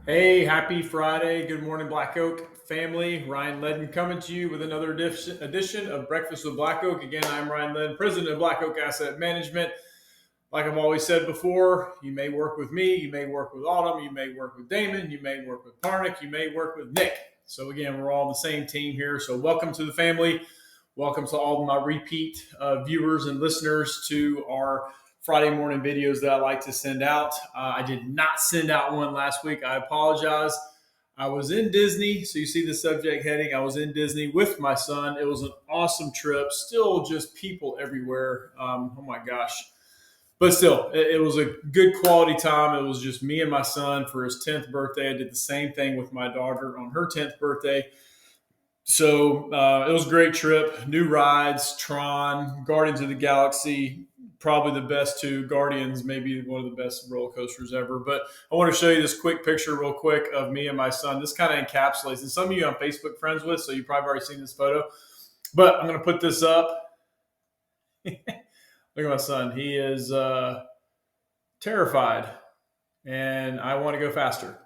Hey, happy Friday. Good morning, Black Oak family. Ryan Ledden coming to you with another edition of Breakfast with Black Oak. Again, I'm Ryan Ledden, president of Black Oak Asset Management. Like I've always said before, you may work with me, you may work with Autumn, you may work with Damon, you may work with Parnick, you may work with Nick. So, again, we're all on the same team here. So, welcome to the family. Welcome to all of my repeat viewers and listeners to our Friday morning videos that I like to send out. I did not send out one last week. I apologize. I was in Disney. So you see the subject heading. I was in Disney with my son. It was an awesome trip. Still just people everywhere. Oh my gosh. But still, it was a good quality time. It was just me and my son for his 10th birthday. I did the same thing with my daughter on her 10th birthday. So it was a great trip. New rides, Tron, Guardians of the Galaxy, probably the best two. Guardians, maybe one of the best roller coasters ever. But I want to show you this quick picture, real quick, of me and my son. This kind of encapsulates, and some of you I'm Facebook friends with, so you've probably already seen this photo. But I'm going to put this up. Look at my son. He is terrified, and I want to go faster.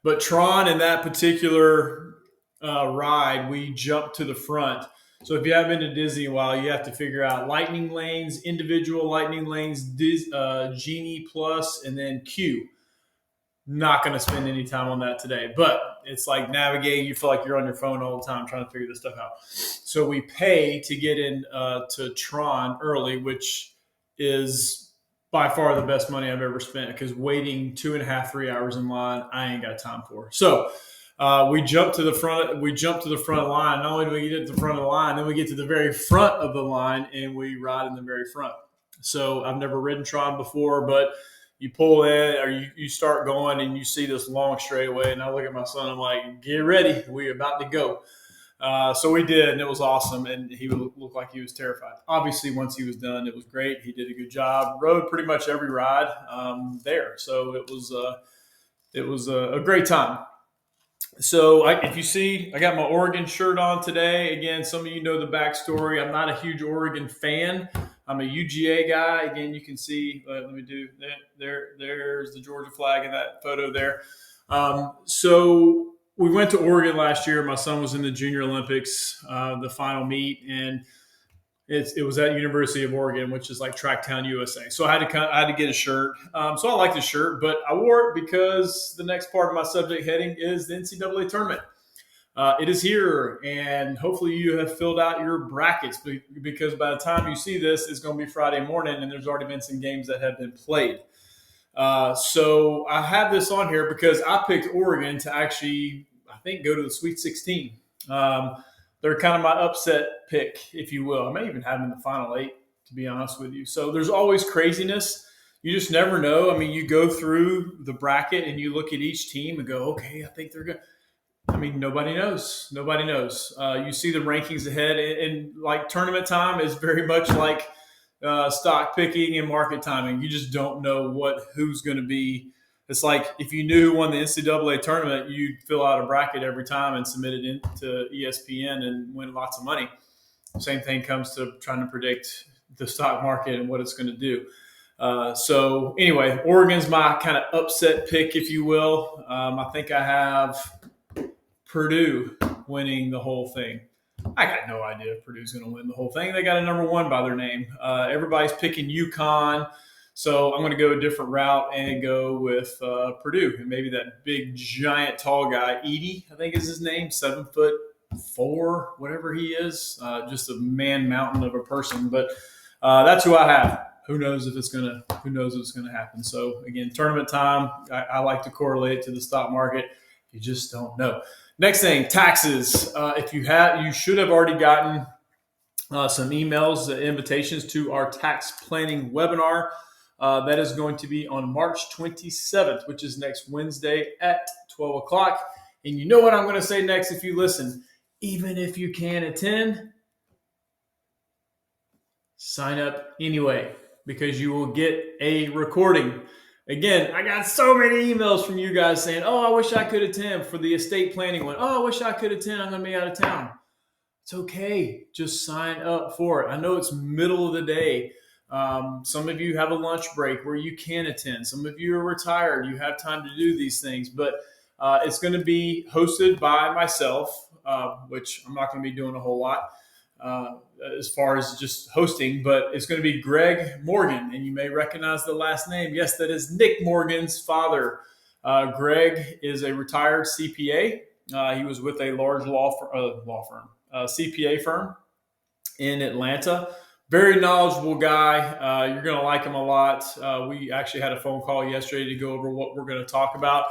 But Tron in that particular ride, we jumped to the front. So if you haven't been to Disney in a while, you have to figure out lightning lanes, individual lightning lanes, Genie Plus, and then Q. Not going to spend any time on that today, but it's like navigating. You feel like you're on your phone all the time trying to figure this stuff out. So we pay to get in to Tron early, which is by far the best money I've ever spent because waiting 2.5, 3 hours in line, I ain't got time for. So we jump to the front. We jump to the front line. Not only do we get to the front of the line, then we get to the very front of the line and we ride in the very front. So I've never ridden Tron before, but you pull in or you start going and you see this long straightaway. And I look at my son. I'm like, get ready. We're about to go. So we did, and it was awesome. And he looked like he was terrified. Obviously, once he was done, it was great. He did a good job. Rode pretty much every ride there. So it was a great time. So if you see, I got my Oregon shirt on today. Again, some of you know the backstory. I'm not a huge Oregon fan. I'm a UGA guy. Again, you can see. Let me do that. There's the Georgia flag in that photo there. So we went to Oregon last year. My son was in the Junior Olympics, the final meet, and it was at University of Oregon, which is like Tracktown, USA. So I had to get a shirt. So I like the shirt, but I wore it because the next part of my subject heading is the NCAA tournament. It is here, and hopefully you have filled out your brackets because by the time you see this, it's going to be Friday morning, and there's already been some games that have been played. So I have this on here because I picked Oregon to actually, I think, go to the Sweet 16. They're kind of my upset pick, if you will. I may even have them in the final eight, to be honest with you. So there's always craziness. You just never know. I mean, you go through the bracket and you look at each team and go, okay, I think they're good. I mean, nobody knows. Nobody knows. You see the rankings ahead, and like tournament time is very much like stock picking and market timing. You just don't know who's going to be. It's like if you knew who won the NCAA tournament, you'd fill out a bracket every time and submit it into ESPN and win lots of money. Same thing comes to trying to predict the stock market and what it's going to do. So anyway, Oregon's my kind of upset pick, if you will. I think I have Purdue winning the whole thing. I got no idea if Purdue's going to win the whole thing. They got a number one by their name. Everybody's picking UConn. So I'm going to go a different route and go with Purdue. And maybe that big, giant, tall guy, Edey, I think is his name, 7'4", whatever he is. Just a man mountain of a person. But that's who I have. Who knows if it's gonna happen. So again, tournament time, I like to correlate it to the stock market. You just don't know. Next thing, taxes. If you should have already gotten some emails, invitations to our tax planning webinar. That is going to be on March 27th, which is next Wednesday at 12 o'clock. And you know what I'm going to say next if you listen. Even if you can't attend, sign up anyway because you will get a recording. Again, I got so many emails from you guys saying, oh, I wish I could attend for the estate planning one. Oh, I wish I could attend. I'm going to be out of town. It's okay. Just sign up for it. I know it's middle of the day. Some of you have a lunch break where you can attend. Some of you are retired. You have time to do these things. But It's going to be hosted by myself, which I'm not going to be doing a whole lot uh, as far as just hosting, but it's going to be Greg Morgan, and you may recognize the last name. Yes, that is Nick Morgan's father. Greg is a retired CPA. He was with a large CPA firm in Atlanta. Very knowledgeable guy. You're going to like him a lot. We actually had a phone call yesterday to go over what we're going to talk about.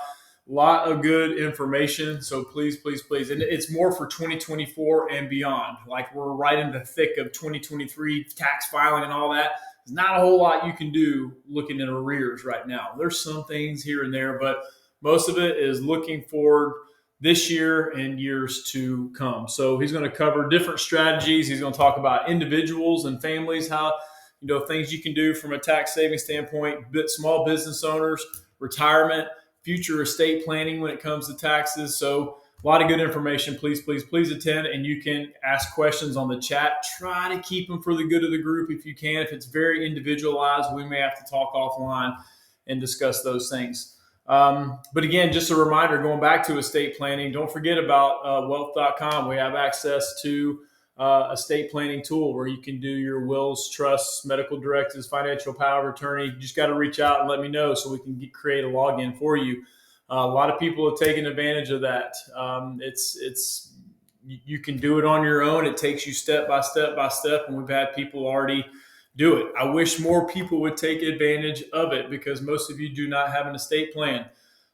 A lot of good information. So please, please, please. And it's more for 2024 and beyond. Like we're right in the thick of 2023 tax filing and all that. There's not a whole lot you can do looking at arrears right now. There's some things here and there, but most of it is looking forward this year and years to come. So he's going to cover different strategies. He's going to talk about individuals and families, how, things you can do from a tax saving standpoint, small business owners, retirement, future estate planning when it comes to taxes. So a lot of good information. Please, please, please attend, and you can ask questions on the chat. Try to keep them for the good of the group if you can. If it's very individualized, we may have to talk offline and discuss those things. But again, just a reminder, going back to estate planning, don't forget about wealth.com. We have access to estate planning tool where you can do your wills, trusts, medical directives, financial power of attorney. You just got to reach out and let me know so we can create a login for you. A lot of people have taken advantage of that. You can do it on your own. It takes you step by step by step, and we've had people already do it. I wish more people would take advantage of it because most of you do not have an estate plan.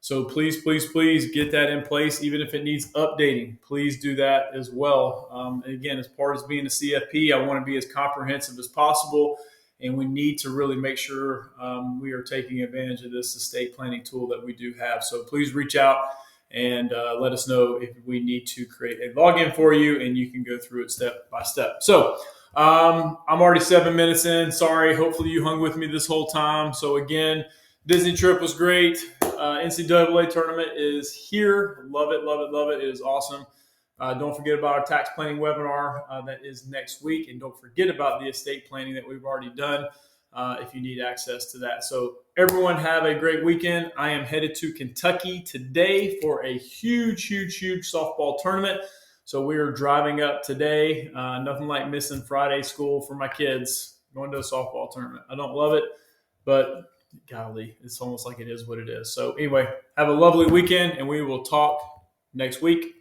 So please, please, please get that in place. Even if it needs updating, please do that as well. And again, as part of being a CFP, I want to be as comprehensive as possible. And we need to really make sure we are taking advantage of this estate planning tool that we do have. So please reach out and let us know if we need to create a login for you, and you can go through it step by step. So I'm already 7 minutes in. Sorry. Hopefully you hung with me this whole time. So again, Disney trip was great. NCAA tournament is here. Love it, love it, love it. It is awesome. Don't forget about our tax planning webinar that is next week. And don't forget about the estate planning that we've already done if you need access to that. So everyone have a great weekend. I am headed to Kentucky today for a huge, huge, huge softball tournament. So we are driving up today. Nothing like missing Friday school for my kids, going to a softball tournament. I don't love it, but golly, it's almost like it is what it is. So anyway, have a lovely weekend, and we will talk next week.